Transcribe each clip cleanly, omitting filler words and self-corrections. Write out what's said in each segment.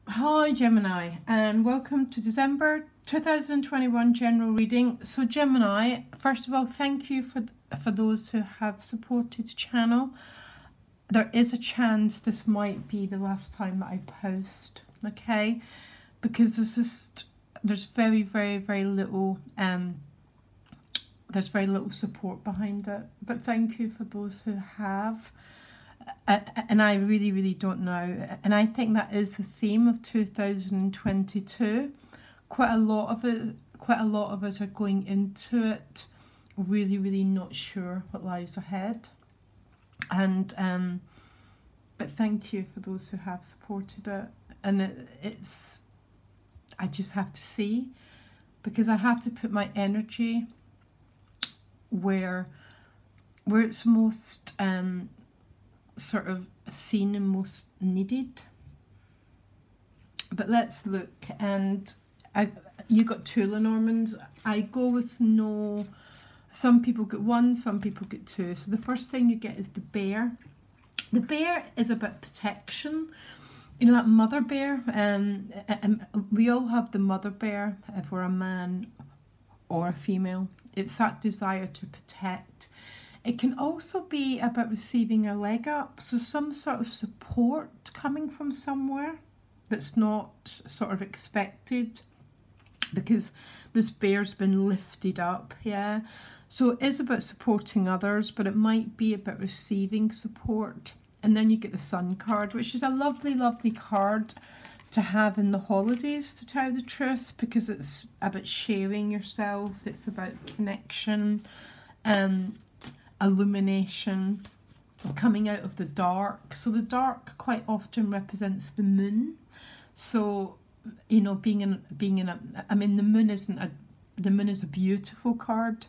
Hi Gemini, and welcome to December 2021 general reading. So Gemini, first of all, thank you for those who have supported the channel. There is a chance this might be the last time that I post, okay? Because there's very little there's very little support behind it. But thank you for those who have. And I really don't know, and I think that is the theme of 2022. Quite a lot of us are going into it really not sure what lies ahead, and but thank you for those who have supported it. And it's I just have to see, because I have to put my energy where it's most sort of seen and most needed. But let's look. And you got two Lenormands. I go with no. Some people get one, some people get two. So the first thing you get is the bear. The bear is about protection. You know, that mother bear. And we all have the mother bear if we're a man or a female. It's that desire to protect. It can also be about receiving a leg up, so some sort of support coming from somewhere that's not sort of expected, because this bear's been lifted up, yeah? So it is about supporting others, but it might be about receiving support. And then you get the Sun card, which is a lovely card to have in the holidays, to tell the truth, because it's about sharing yourself, it's about connection, illumination, coming out of the dark. So the dark quite often represents the moon. So, you know, being in a, I mean, the moon is a beautiful card,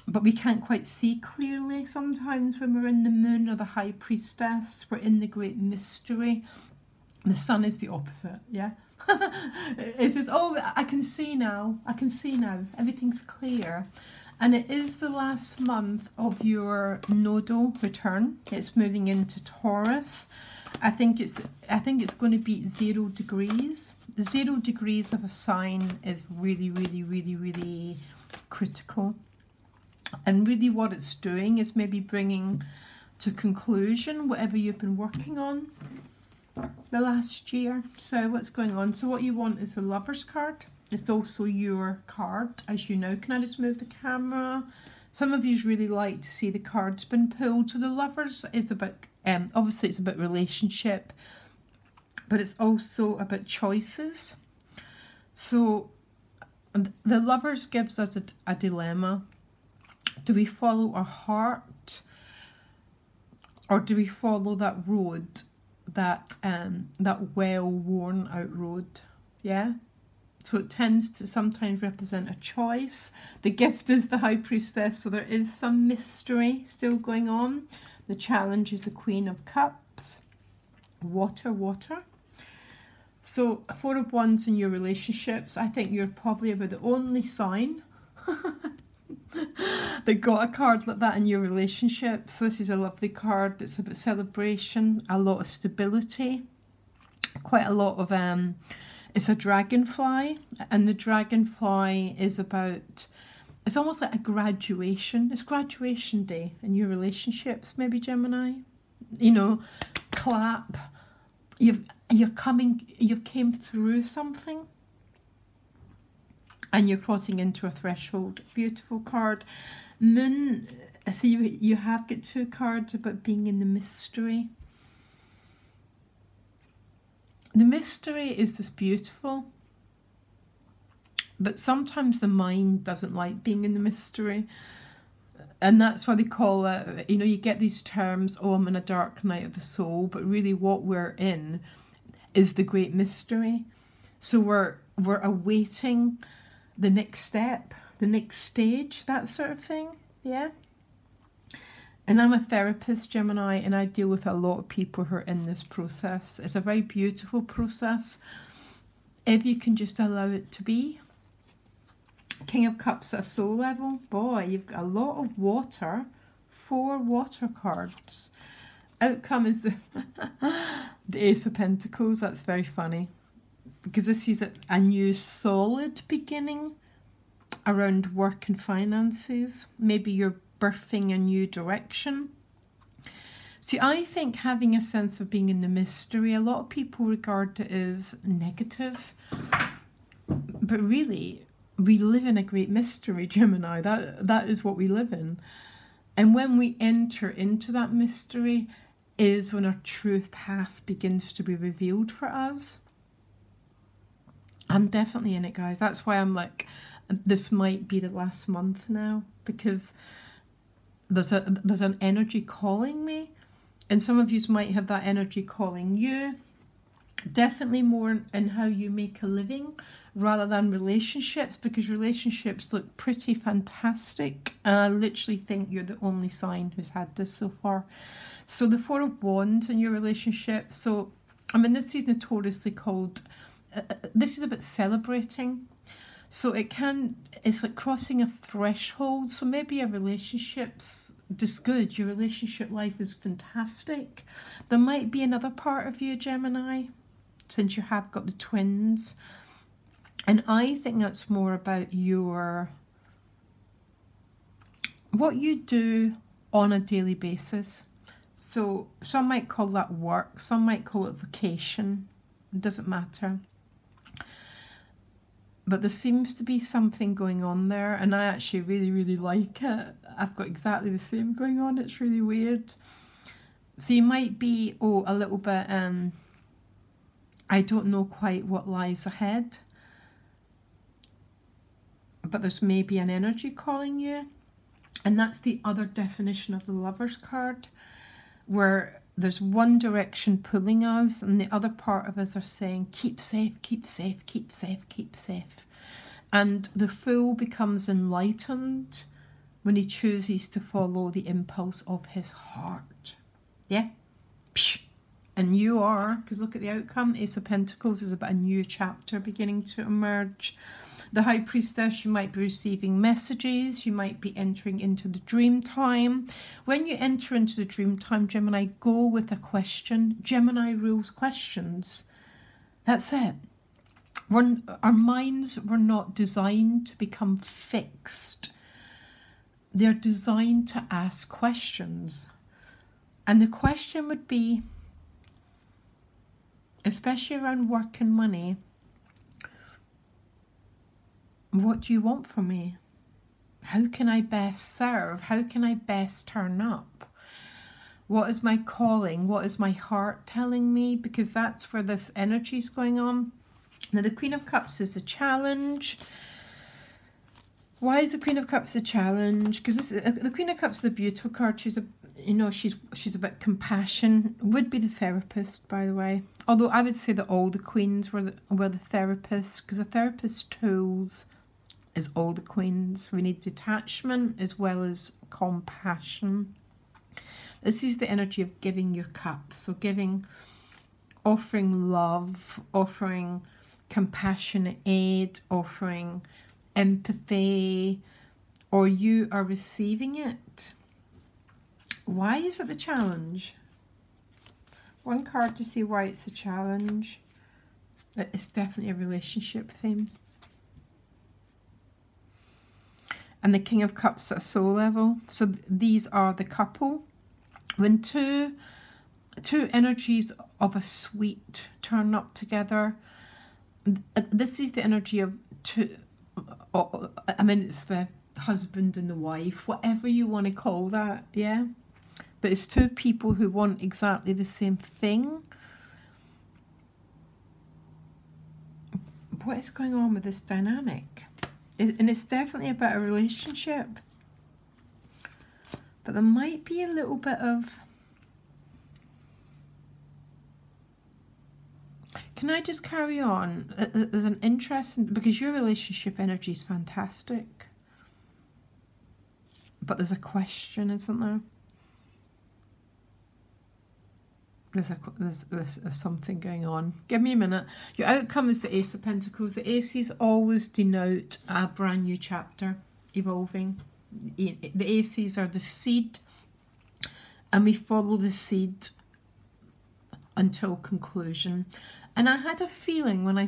but we can't quite see clearly sometimes when we're in the moon, or the High Priestess. We're in the great mystery. The sun is the opposite, yeah? It's just, oh, I can see now, everything's clear. And it is the last month of your nodal return. It's moving into Taurus. I think it's going to be 0 degrees. 0 degrees of a sign is really critical. And really what it's doing is maybe bringing to conclusion whatever you've been working on the last year. So what's going on? So what you want is the Lover's card. It's also your card, as you know. Can I just move the camera? Some of you really like to see the cards been pulled. So the Lovers is about, obviously it's about relationship, but it's also about choices. So the Lovers gives us a dilemma. Do we follow our heart, or do we follow that road, that well worn out road? Yeah. So it tends to sometimes represent a choice. The gift is the High Priestess, so there is some mystery still going on. The challenge is the Queen of Cups. Water. So 4 of Wands in your relationships. I think you're probably about the only sign that got a card like that in your relationship. So this is a lovely card. It's about celebration, a lot of stability, quite a lot of it's a dragonfly, and the dragonfly is about, it's almost like a graduation. It's graduation day in your relationships, maybe, Gemini. You know, clap. You've came through something, and you're crossing into a threshold. Beautiful card. Moon. So you have got 2 cards about being in the mystery. The mystery is just beautiful, but sometimes the mind doesn't like being in the mystery, and that's why they call it, you know, you get these terms, oh, I'm in a dark night of the soul, but really what we're in is the great mystery. So we're awaiting the next step, the next stage, that sort of thing, yeah? And I'm a therapist, Gemini, and I deal with a lot of people who are in this process. It's a very beautiful process, if you can just allow it to be. King of Cups at soul level. Boy, you've got a lot of water. 4 water cards. outcome is the the Ace of Pentacles. That's very funny, because this is a new solid beginning around work and finances. Maybe you're birthing a new direction. See, I think having a sense of being in the mystery, a lot of people regard it as negative, but really we live in a great mystery, Gemini. That is what we live in. And when we enter into that mystery is when our true path begins to be revealed for us. I'm definitely in it, guys. That's why I'm like, this might be the last month now, because there's an energy calling me, and some of you might have that energy calling you. Definitely more in how you make a living rather than relationships, because relationships look pretty fantastic, and I literally think you're the only sign who's had this so far. So the Four of Wands in your relationship. So I mean, this is notoriously called, this is about celebrating. So it's like crossing a threshold. So maybe a relationship's just good. Your relationship life is fantastic. There might be another part of you, Gemini, since you have got the twins. And I think that's more about what you do on a daily basis. So some might call that work, some might call it vacation. It doesn't matter. But there seems to be something going on there, and I actually really, really like it. I've got exactly the same going on. It's really weird. So you might be, a little bit, I don't know quite what lies ahead. But there's maybe an energy calling you. And that's the other definition of the Lovers card, where there's one direction pulling us and the other part of us are saying, keep safe, keep safe, keep safe, keep safe. And the Fool becomes enlightened when he chooses to follow the impulse of his heart. Yeah? Psh. And you are, because look at the outcome. Ace of Pentacles is about a new chapter beginning to emerge. The High Priestess, you might be receiving messages. You might be entering into the dream time. When you enter into the dream time, Gemini, go with a question. Gemini rules questions. That's it. Our minds were not designed to become fixed. They're designed to ask questions. And the question would be, especially around work and money, what do you want from me? How can I best serve? How can I best turn up? What is my calling? What is my heart telling me? Because that's where this energy is going on. Now, the Queen of Cups is a challenge. Why is the Queen of Cups a challenge? Because the Queen of Cups is a beautiful card. She's about compassion. Would be the therapist, by the way. Although I would say that all the queens were the therapists, because the therapist's tools is all the queens. We need detachment as well as compassion. This is the energy of giving your cup. So offering love, offering compassionate aid, offering empathy, or you are receiving it. Why is it the challenge? One card to see why it's a challenge. It's definitely a relationship theme. And the King of Cups at soul level. So these are the couple. When two energies of a suite turn up together, this is the energy of two. I mean, it's the husband and the wife, whatever you want to call that, yeah? But it's two people who want exactly the same thing. What is going on with this dynamic? And it's definitely about a relationship. But there might be a little bit of... Can I just carry on? There's an interesting... Because your relationship energy is fantastic. But there's a question, isn't there? There's something going on. Give me a minute. Your outcome is the Ace of Pentacles. The aces always denote a brand new chapter evolving. The aces are the seed, and we follow the seed until conclusion. And I had a feeling when I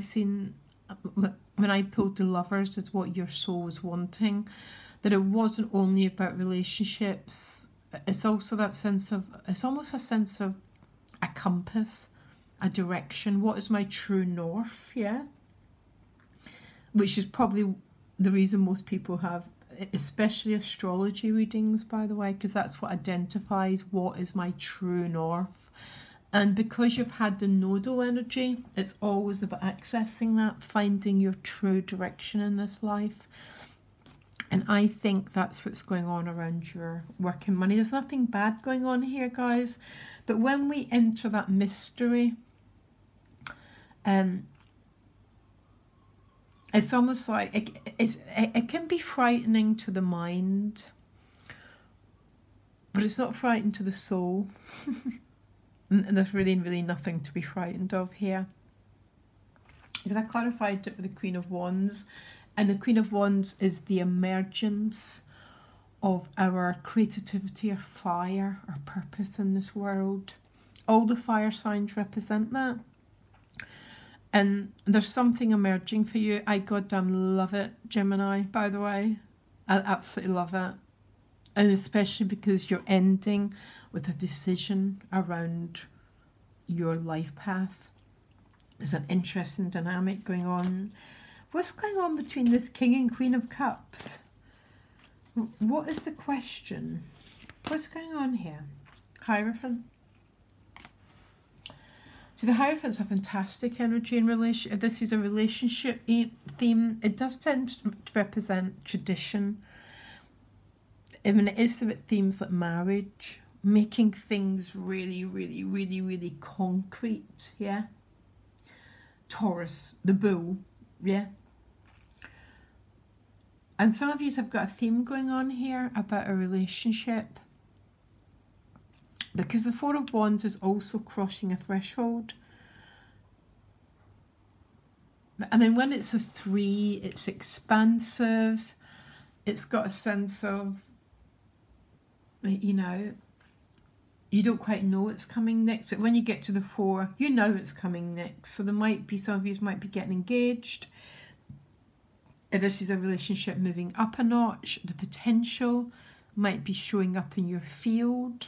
pulled the Lovers as what your soul was wanting, that it wasn't only about relationships. It's also that sense of, it's almost a sense of a compass, a direction. What is my true north? Yeah, which is probably the reason most people have, especially astrology readings, by the way, because that's what identifies what is my true north. And because you've had the nodal energy, it's always about accessing that, finding your true direction in this life. And I think that's what's going on around your work and money. There's nothing bad going on here, guys. But when we enter that mystery, it's almost like it can be frightening to the mind, but it's not frightening to the soul. And there's really, really nothing to be frightened of here. Because I clarified it with the Queen of Wands. And the Queen of Wands is the emergence of our creativity, our fire, our purpose in this world. All the fire signs represent that. And there's something emerging for you. I goddamn love it, Gemini, by the way. I absolutely love it. And especially because you're ending with a decision around your life path. There's an interesting dynamic going on. What's going on between this King and Queen of Cups? What is the question? What's going on here? Hierophant. So the Hierophant's a fantastic energy in relation. This is a relationship theme. It does tend to represent tradition. I mean, it is about themes like marriage, making things really, really, really, really concrete, yeah? Taurus, the bull, yeah? And some of you have got a theme going on here about a relationship. Because the Four of Wands is also crossing a threshold. I mean, when it's a 3, it's expansive. It's got a sense of, you know, you don't quite know what's coming next. But when you get to the 4, you know it's coming next. So there might be, some of you might be getting engaged. If this is a relationship moving up a notch, the potential might be showing up in your field.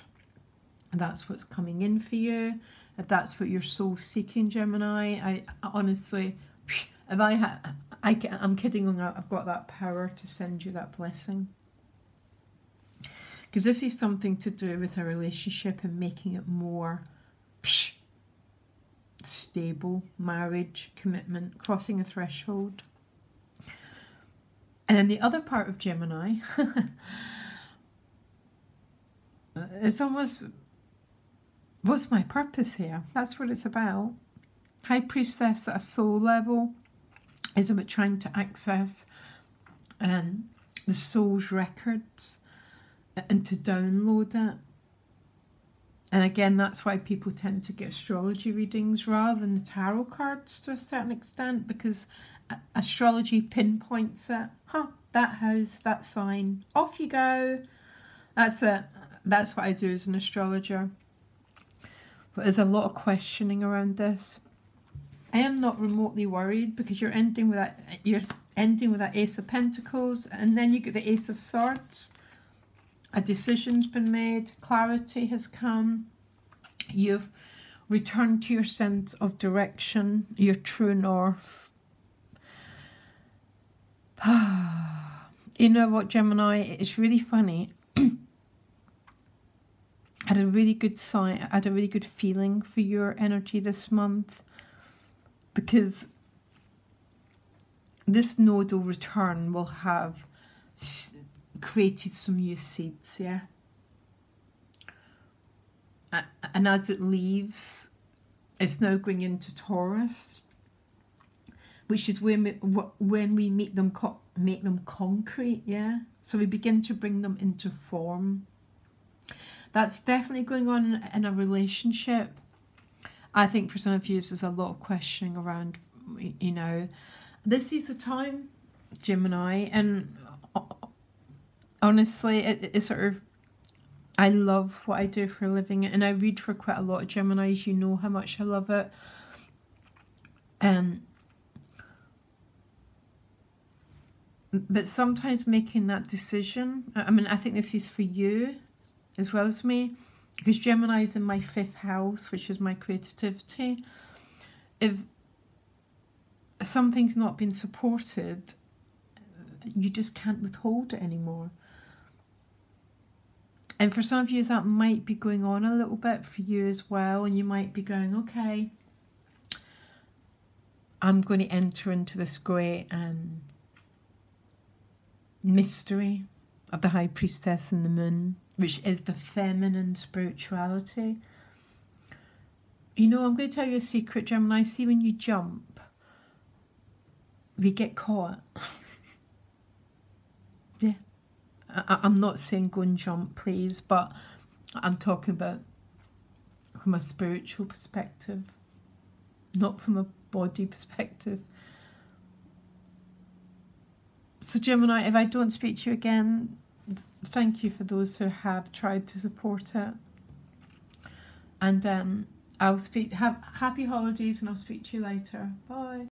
And that's what's coming in for you. If that's what your soul's seeking, Gemini, I honestly, if I had, I'm kidding on that, I've got that power to send you that blessing. Because this is something to do with a relationship and making it more stable, marriage, commitment, crossing a threshold. And then the other part of Gemini, it's almost, what's my purpose here? That's what it's about. High Priestess at a soul level is about trying to access the soul's records and to download it. And again, that's why people tend to get astrology readings rather than the tarot cards to a certain extent, because astrology pinpoints it. That house, that sign, off you go. That's it. That's what I do as an astrologer. But there's a lot of questioning around this. I am not remotely worried, because you're ending with that Ace of Pentacles, and then you get the Ace of Swords. A decision's been made, clarity has come, you've returned to your sense of direction, your true north. You know what, Gemini, it's really funny. I had a really good sign, I had a really good feeling for your energy this month, because this nodal return will have created some new seeds, yeah? And as it leaves, it's now going into Taurus, which is when we make them concrete, yeah? So we begin to bring them into form. That's definitely going on in a relationship. I think for some of you, there's a lot of questioning around, you know, this is the time, Gemini, and honestly, it's sort of, I love what I do for a living, and I read for quite a lot of Geminis. You know how much I love it. But sometimes making that decision, I mean, I think this is for you as well as me, because Gemini is in my 5th house, which is my creativity. If something's not been supported, you just can't withhold it anymore. And for some of you, that might be going on a little bit for you as well, and you might be going, okay, I'm going to enter into this great mystery of the High Priestess and the Moon, which is the feminine spirituality. You know, I'm going to tell you a secret, Gemini. See, when you jump, we get caught. Yeah. I'm not saying go and jump, please, but I'm talking about from a spiritual perspective, not from a body perspective. So Gemini, if I don't speak to you again, thank you for those who have tried to support it. And I'll have happy holidays, and I'll speak to you later. Bye.